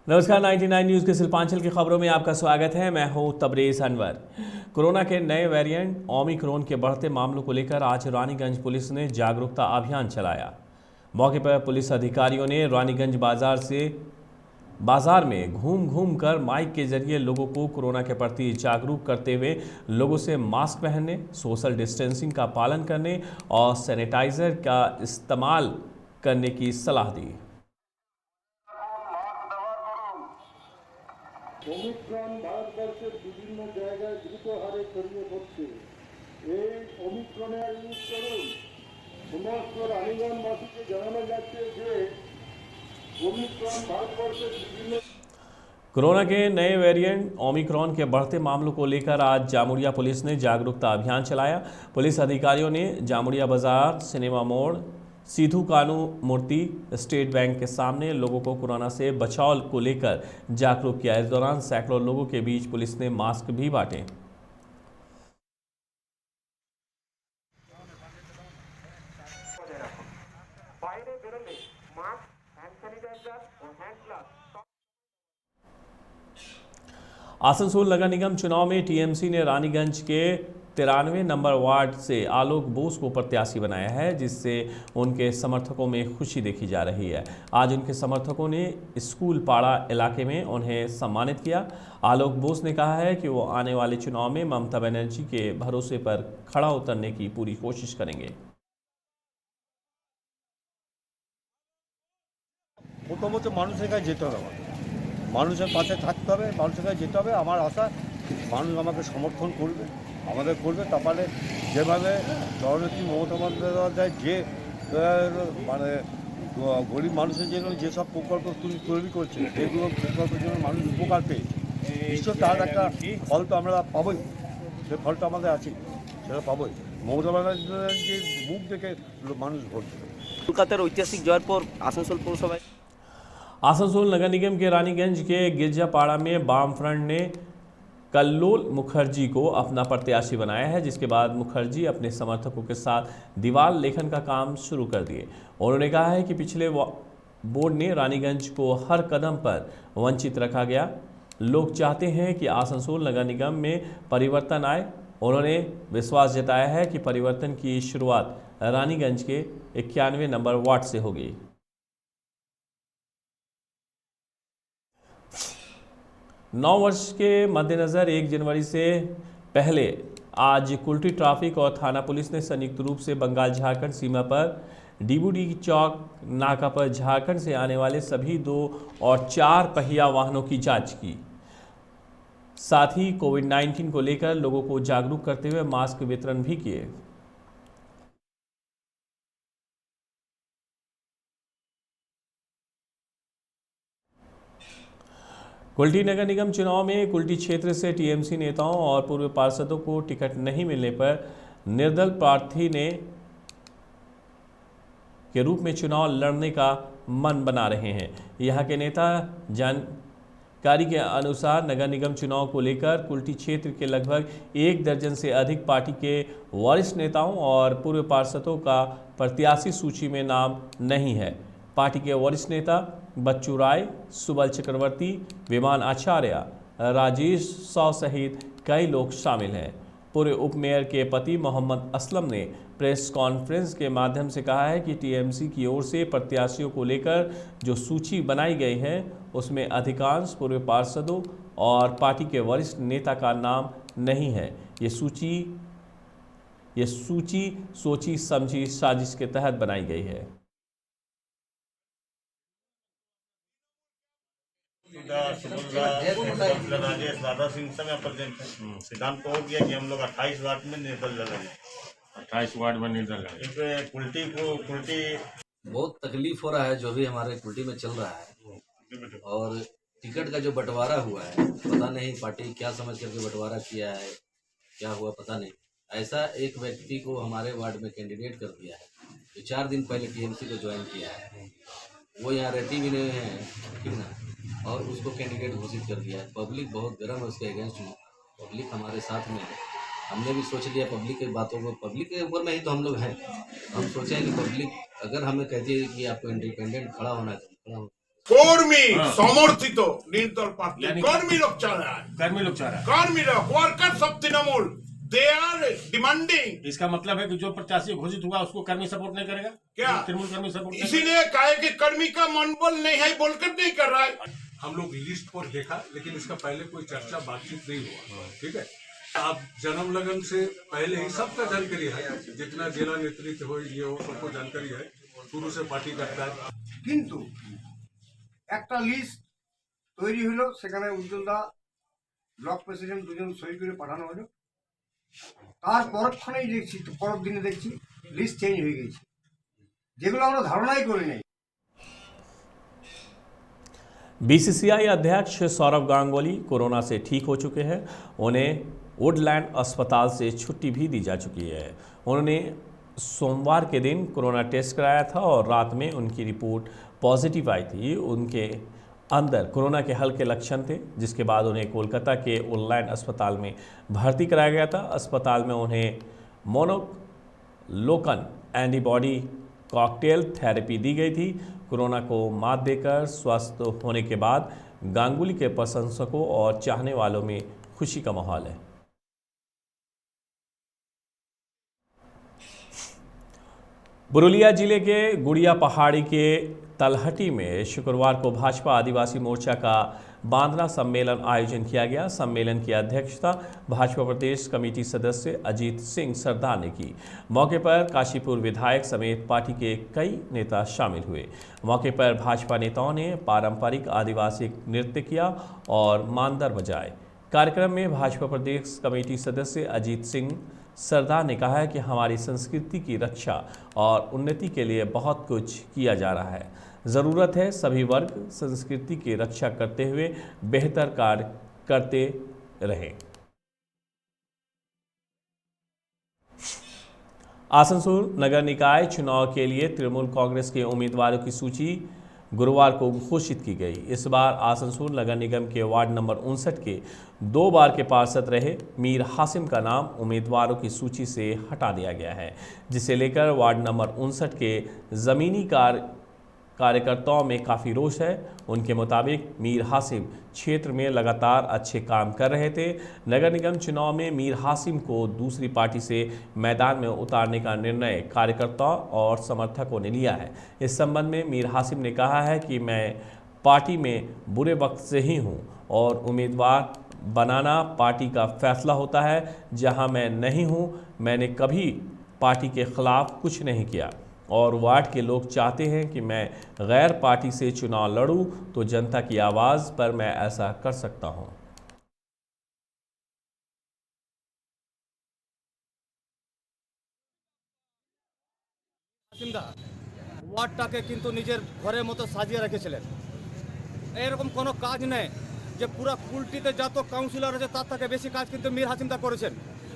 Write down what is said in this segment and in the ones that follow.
नमस्कार 99 न्यूज़ के शिल्पांचल की खबरों में आपका स्वागत है। मैं हूं तबरेज़ अनवर। कोरोना के नए वेरिएंट ओमिक्रॉन के बढ़ते मामलों को लेकर आज रानीगंज पुलिस ने जागरूकता अभियान चलाया। मौके पर पुलिस अधिकारियों ने रानीगंज बाजार में घूम घूम कर माइक के जरिए लोगों को कोरोना के प्रति जागरूक करते हुए लोगों से मास्क पहनने, सोशल डिस्टेंसिंग का पालन करने और सैनिटाइजर का इस्तेमाल करने की सलाह दी। ওমিক্রন ভারতবর্ষের বিভিন্ন জায়গায় দ্রুত হারে ছড়িয়ে পড়ছে। এই ওমিক্রনের ইউজ করুন। সমস্ত রানীগঞ্জবাসীকে জানানো যাচ্ছে যে ওমিক্রন ভারতবর্ষের বিভিন্ন कोरोना के नए वेरिएंट ओमिक्रॉन के बढ़ते मामलों को लेकर आज जामुड़िया पुलिस ने जागरूकता अभियान चलाया। पुलिस अधिकारियों ने जामुड़िया बाजार, सिनेमा मोड़, सीधू कानू मूर्ति, स्टेट बैंक के सामने लोगों को कोरोना से बचाव को लेकर जागरूक किया। इस दौरान सैकड़ों लोगों के बीच पुलिस ने मास्क भी बांटे। आसनसोल नगर निगम चुनाव में टीएमसी ने रानीगंज के 93 नंबर वार्ड से आलोक बोस को प्रत्याशी बनाया है, जिससे उनके समर्थकों में खुशी देखी जा रही है। आज उनके समर्थकों ने स्कूल पाड़ा इलाके में उन्हें सम्मानित किया। आलोक बोस ने कहा है कि वो आने वाले चुनाव में ममता बनर्जी के भरोसे पर खड़ा उतरने की पूरी कोशिश करेंगे। প্রথমত মানুষের কাছে যেতে হবে, মানুষের পাশে থাকতে হবে, মানুষের কাছে যেতে হবে। আমার আশা মানুষ আমাকে সমর্থন করবে, আমাদের করবে। তারপরে যেভাবে জননেত্রী মমতা বন্দ্যোপাধ্যায় যে মানে গরিব মানুষের জন্য যেসব প্রকল্প তৈরি করছে, যেগুলো প্রকল্পের জন্য মানুষ উপকার পেয়েছে, নিশ্চয় তার একটা ফল তো আমরা পাবোই। সে ফলটা আমাদের আছে, সেটা পাবোই। মমতা বন্দ্যোপাধ্যায়ের মুখ দেখে মানুষ ভোট দেবে। কলকাতার ঐতিহাসিক জয়ের পর আসানসোল পৌরসভায় आसनसोल नगर निगम के रानीगंज के गिरजापाड़ा में वाम फ्रंट ने कल्लोल मुखर्जी को अपना प्रत्याशी बनाया है, जिसके बाद मुखर्जी अपने समर्थकों के साथ दीवार लेखन का काम शुरू कर दिए। उन्होंने कहा है कि पिछले बोर्ड ने रानीगंज को हर कदम पर वंचित रखा गया। लोग चाहते हैं कि आसनसोल नगर निगम में परिवर्तन आए। उन्होंने विश्वास जताया है कि परिवर्तन की शुरुआत रानीगंज के 91 नंबर वार्ड से होगी। नौ वर्ष के मद्देनज़र 1 जनवरी से पहले आज कुल्टी ट्रैफिक और थाना पुलिस ने संयुक्त रूप से बंगाल झारखंड सीमा पर डीबूडी चौक नाका पर झारखंड से आने वाले सभी 2 और 4 पहिया वाहनों की जांच की। साथ ही कोविड-19 को लेकर लोगों को जागरूक करते हुए मास्क वितरण भी किए। कुल्टी नगर निगम चुनाव में कुल्टी क्षेत्र से टीएमसी नेताओं और पूर्व पार्षदों को टिकट नहीं मिलने पर निर्दल प्रार्थी के रूप में चुनाव लड़ने का मन बना रहे हैं। यहां के नेता जानकारी के अनुसार नगर निगम चुनाव को लेकर कुल्टी क्षेत्र के लगभग 1 दर्जन से अधिक पार्टी के वरिष्ठ नेताओं और पूर्व पार्षदों का प्रत्याशी सूची में नाम नहीं है। पार्टी के वरिष्ठ नेता बच्चू राय, सुबल चक्रवर्ती, विमान आचार्य, राजेश साव सहित कई लोग शामिल हैं। पूर्व उप मेयर के पति मोहम्मद असलम ने प्रेस कॉन्फ्रेंस के माध्यम से कहा है कि टीएमसी की ओर से प्रत्याशियों को लेकर जो सूची बनाई गई है, उसमें अधिकांश पूर्व पार्षदों और पार्टी के वरिष्ठ नेता का नाम नहीं है। ये सूची सोची समझी साजिश के तहत बनाई गई है। राजेश दादा सिंह से मैं प्रेजेंट है। सिद्धांत तो हो गया कि हम लोग 28 वार्ड में निर्दल लड़ेंगे। 28 वार्ड में निर्दल लड़ेंगे। कुल्टी बहुत तकलीफ हो रहा है जो भी हमारे कुल्टी में चल रहा है। और टिकट का जो बंटवारा हुआ है, पता नहीं पार्टी क्या समझ करके बंटवारा किया है, क्या हुआ पता नहीं। ऐसा एक व्यक्ति को हमारे वार्ड में कैंडिडेट कर दिया है जो 4 दिन पहले टीएमसी को ज्वाइन किया है। वो यहाँ रहती भी नहीं है, ठीक ना, और उसको कैंडिडेट घोषित कर दिया है। पब्लिक बहुत गर्म है उसके अगेंस्ट में। पब्लिक हमारे साथ में है। हमने भी सोच लिया पब्लिक की बातों को, पब्लिक के ऊपर में ही तो हम लोग हैं। हम सोचे कि पब्लिक अगर हमें कहती है कि आपको इंडिपेंडेंट खड़ा होना है, खड़ा हो। কর্মী সমর্থিত নির্দল প্রার্থী यानी- কর্মী লোক চাহ रहा है कर्मी लोग चाह रहा কর্মী লোক workers of Trinamool they are demanding है इसका मतलब है कि जो प्रत्याशी घोषित हुआ उसको कर्मी सपोर्ट नहीं करेगा क्या? तृणमूल कर्मी सपोर्ट नहीं इसीलिए काहे कि कर्मी का मनोबल नहीं है बोलकर नहीं कर रहा है। हम लोग लिस्ट पर देखा, लेकिन इसका पहले कोई चर्चा बातचीत नहीं हुआ। ठीक है, अब जन्म लगन से पहले ही सबका जानकारी है, जितना जिला नेतृत्व हो ये हो सबको जानकारी है, शुरू से पार्टी करता है। কিন্তু একটা লিস্ট তৈরি হলো, সেখানে উজ্জ্বলদা ব্লক প্রেসিডেন্ট দুজন সই করে পাঠানো হলো। তার পরক্ষণেই দেখছি, পরের দিনে দেখছি লিস্ট চেঞ্জ হয়ে গেছে, যেগুলো আমরা ধারণাই করি নাই। बीसीसीआई अध्यक्ष सौरव गांगुली कोरोना से ठीक हो चुके हैं। उन्हें वुडलैंड अस्पताल से छुट्टी भी दी जा चुकी है। उन्होंने सोमवार के दिन कोरोना टेस्ट कराया था और रात में उनकी रिपोर्ट पॉजिटिव आई थी। उनके अंदर कोरोना के हल्के लक्षण थे, जिसके बाद उन्हें कोलकाता के वुडलैंड अस्पताल में भर्ती कराया गया था। अस्पताल में उन्हें मोनोक्लोनल एंटीबॉडी कॉकटेल थेरेपी दी गई थी। कोरोना को मात देकर स्वस्थ होने के बाद गांगुली के प्रशंसकों और चाहने वालों में खुशी का माहौल है। पुरुलिया जिले के गुड़िया पहाड़ी के तलहटी में शुक्रवार को भाजपा आदिवासी मोर्चा का बांधना सम्मेलन आयोजन किया गया। सम्मेलन की अध्यक्षता भाजपा प्रदेश कमेटी सदस्य अजीत सिंह सरदार ने की। मौके पर काशीपुर विधायक समेत पार्टी के कई नेता शामिल हुए। मौके पर भाजपा नेताओं ने पारंपरिक आदिवासी नृत्य किया और मानदर बजाए। कार्यक्रम में भाजपा प्रदेश कमेटी सदस्य अजीत सिंह सरदार ने कहा है कि हमारी संस्कृति की रक्षा और उन्नति के लिए बहुत कुछ किया जा रहा है। ज़रूरत है सभी वर्ग संस्कृति की रक्षा करते हुए बेहतर कार्य करते रहें। आसनसोल नगर निकाय चुनाव के लिए तृणमूल कांग्रेस के उम्मीदवारों की सूची गुरुवार को घोषित की गई। इस बार आसनसोल नगर निगम के वार्ड नंबर 59 के 2 बार के पार्षद रहे मीर हासिम का नाम उम्मीदवारों की सूची से हटा दिया गया है, जिसे लेकर वार्ड नंबर 59 के ज़मीनी कार्यकर्ताओं में काफ़ी रोष है। उनके मुताबिक मीर हासिम क्षेत्र में लगातार अच्छे काम कर रहे थे। नगर निगम चुनाव में मीर हासिम को दूसरी पार्टी से मैदान में उतारने का निर्णय कार्यकर्ताओं और समर्थकों ने लिया है। इस संबंध में मीर हासिम ने कहा है कि मैं पार्टी में बुरे वक्त से ही हूं और उम्मीदवार बनाना पार्टी का फैसला होता है। जहां मैं नहीं हूं, मैंने कभी पार्टी के खिलाफ कुछ नहीं किया और वार्ड के लोग चाहते हैं कि मैं गैर पार्टी से चुनाव लड़ूं, तो जनता की आवाज़ पर मैं ऐसा कर सकता हूं। ওয়ার্ডটাকে কিন্তু নিজের ঘরের মতো সাজিয়ে রেখেছিলেন। এরকম কোনো কাজ নেই যে পুরো কুলটিতে যত কাউন্সিলর আছে তার থেকে বেশি কাজ কিন্তু মীর হাসিমদা করেছেন।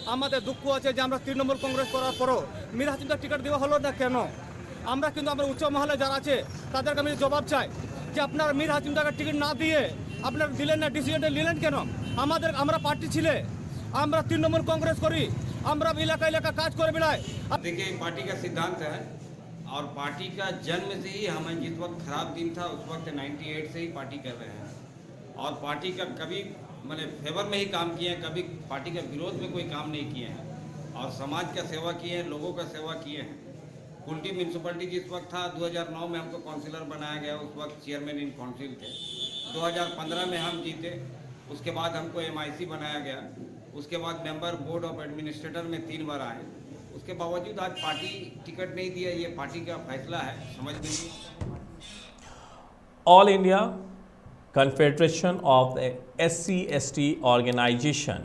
আমাদের দুঃখ আছে যে আমরা তৃণমূল কংগ্রেস করার পরও মীর হাসিমদা টিকিট দেওয়া হলো না কেন? আমরা কিন্তু আমরা উচ্চ মহলে যারা আছে তাদেরকে আমি জবাব চাই যে আপনারা মীর হাসিমদাকে টিকিট না দিয়ে আপনারা দিলেন না, ডিসিশনটা নিলেন কেন? আমরা পার্টি ছিলে, আমরা তৃণমূল कॉन्ग्रेस करी, আমরা इलाका इलाका काज করে बेड़ाए। देखिए पार्टी का सिद्धांत है और पार्टी का जन्म से ही हमें जिस वक्त खराब दिन था उस वक्त 98 से ही पार्टी कर रहे हैं और पार्टी का कभी मैंने फेवर में ही काम किए हैं, कभी पार्टी के विरोध में कोई काम नहीं किए हैं और समाज का सेवा किए हैं, लोगों का सेवा किए हैं। कुल्टी म्यूनसिपलिटी जिस वक्त था 2009 में हमको काउंसिलर बनाया गया, उस वक्त चेयरमैन इन काउंसिल थे। 2015 में हम जीते, उसके बाद हमको MIC बनाया गया, उसके बाद मेंबर बोर्ड ऑफ एडमिनिस्ट्रेटर में 3 बार आए। उसके बावजूद आज पार्टी टिकट नहीं दिया, ये पार्टी का फैसला है, समझ लीजिए। All India confederation of SC/ST organisation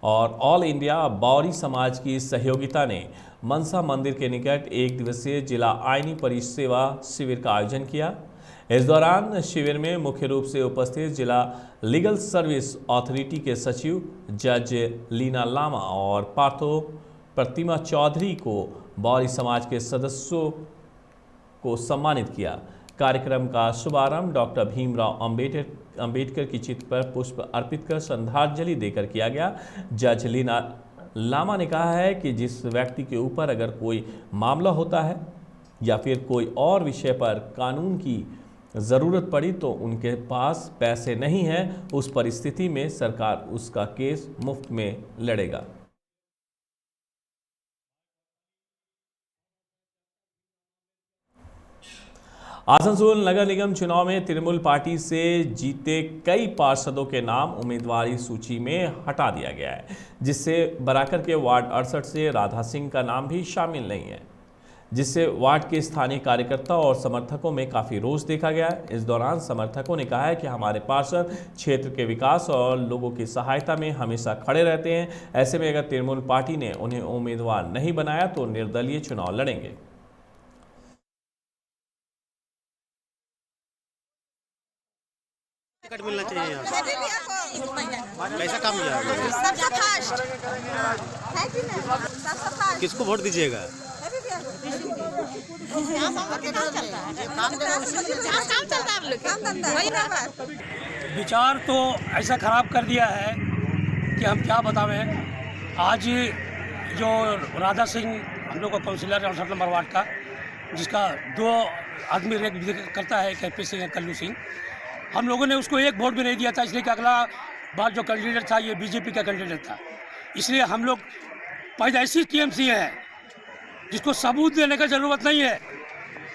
और ऑल इंडिया बावरी समाज की सहयोगिता ने मनसा मंदिर के निकट एक दिवसीय जिला आईनी परिसेवा शिविर का आयोजन किया। इस दौरान शिविर में मुख्य रूप से उपस्थित जिला लीगल सर्विस अथॉरिटी के सचिव जज लीना लामा और पार्थो प्रतिमा चौधरी को बावरी समाज के सदस्यों को सम्मानित किया। कार्यक्रम का शुभारंभ डॉक्टर भीमराव अंबेडकर की चित्र पर पुष्प अर्पित कर श्रद्धांजलि देकर किया गया। जज लीना लामा ने कहा है कि जिस व्यक्ति के ऊपर अगर कोई मामला होता है या फिर कोई और विषय पर कानून की ज़रूरत पड़ी तो उनके पास पैसे नहीं है, उस परिस्थिति में सरकार उसका केस मुफ्त में लड़ेगा। आसनसोल नगर निगम चुनाव में तृणमूल पार्टी से जीते कई पार्षदों के नाम उम्मीदवारी सूची में हटा दिया गया है, जिससे बराकर के वार्ड 68 से राधा सिंह का नाम भी शामिल नहीं है, जिससे वार्ड के स्थानीय कार्यकर्ता और समर्थकों में काफ़ी रोष देखा गया है। इस दौरान समर्थकों ने कहा है कि हमारे पार्षद क्षेत्र के विकास और लोगों की सहायता में हमेशा खड़े रहते हैं। ऐसे में अगर तृणमूल पार्टी ने उन्हें उम्मीदवार नहीं बनाया तो निर्दलीय चुनाव लड़ेंगे। टिकट मिलना चाहिए यहाँ कैसा काम किया किसको वोट दीजिएगा? विचार तो ऐसा खराब कर दिया है कि हम क्या बतावें। आज जो राधा सिंह हम लोग का काउंसिलर 68 नंबर वार्ड का, जिसका 2 आदमी रेक करता है, KP सिंह और कल्लू सिंह, हम लोगों ने उसको एक वोट भी नहीं दिया था, इसलिए कि अगला बार जो कैंडिडेट था ये बीजेपी का कैंडिडेट था। इसलिए हम लोग पैदाइशी टीएमसी है, जिसको सबूत देने का ज़रूरत नहीं है।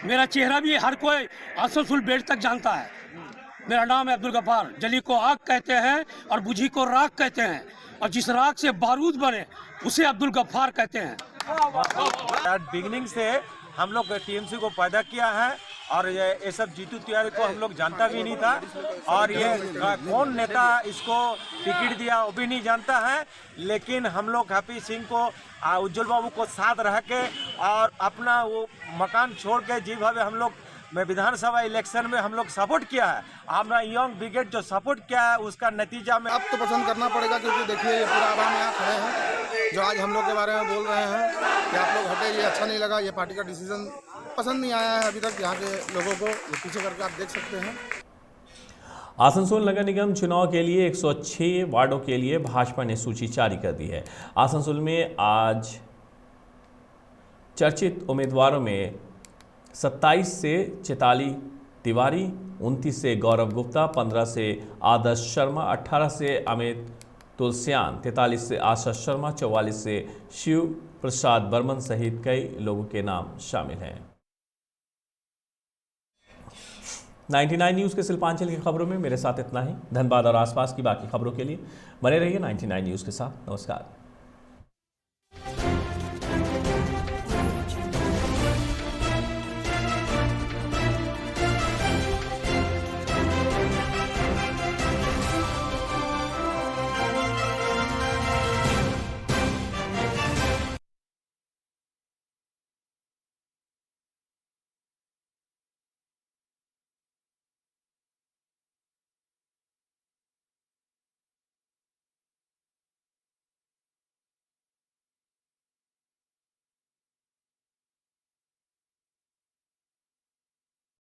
मेरा चेहरा भी हर कोई आसनसोल बेल्ट तक जानता है। मेरा नाम है अब्दुल गफ्फार। जली को आग कहते हैं और बुझी को राख कहते हैं, और जिस राख से बारूद बने उसे अब्दुल गफ्फार कहते हैं। बिगिनिंग से हम लोग टीएमसी को पैदा किया है, और ये सब जीतू तिवारी को हम लोग जानता भी नहीं था, और ये कौन नेता इसको टिकट दिया वो भी नहीं जानता है। लेकिन हम लोग KP सिंह को, उज्जवल बाबू को साथ रह के और अपना वो मकान छोड़ के जी भावे हम लोग में विधानसभा इलेक्शन में हम लोग सपोर्ट किया है। हमारा यंग ब्रिगेड जो सपोर्ट किया है उसका नतीजा में अब तो पसंद करना पड़ेगा, क्योंकि देखिए ये पूरा आवाम यहाँ खड़े हैं जो आज हम लोग के बारे में बोल रहे हैं कि आप लोग हटे, ये अच्छा नहीं लगा, ये पार्टी का डिसीजन पसंद नहीं आया है अभी तक यहाँ के लोगों को। ये पीछे करके आप देख सकते हैं। आसनसोल नगर निगम चुनाव के लिए 106 वार्डों के लिए भाजपा ने सूची जारी कर दी है। आसनसोल में आज चर्चित उम्मीदवारों में 27 से चैताली तिवारी, 29 से गौरव गुप्ता, 15 से आदर्श शर्मा, 18 से अमित तुलसियान, 43 से आशा शर्मा, 44 से शिव प्रसाद बर्मन सहित कई लोगों के नाम शामिल हैं। 99 न्यूज़ के शिल्पांचल की खबरों में मेरे साथ इतना ही। धनबाद और आसपास की बाकी खबरों के लिए बने रहिए 99 न्यूज़ के साथ। नमस्कार।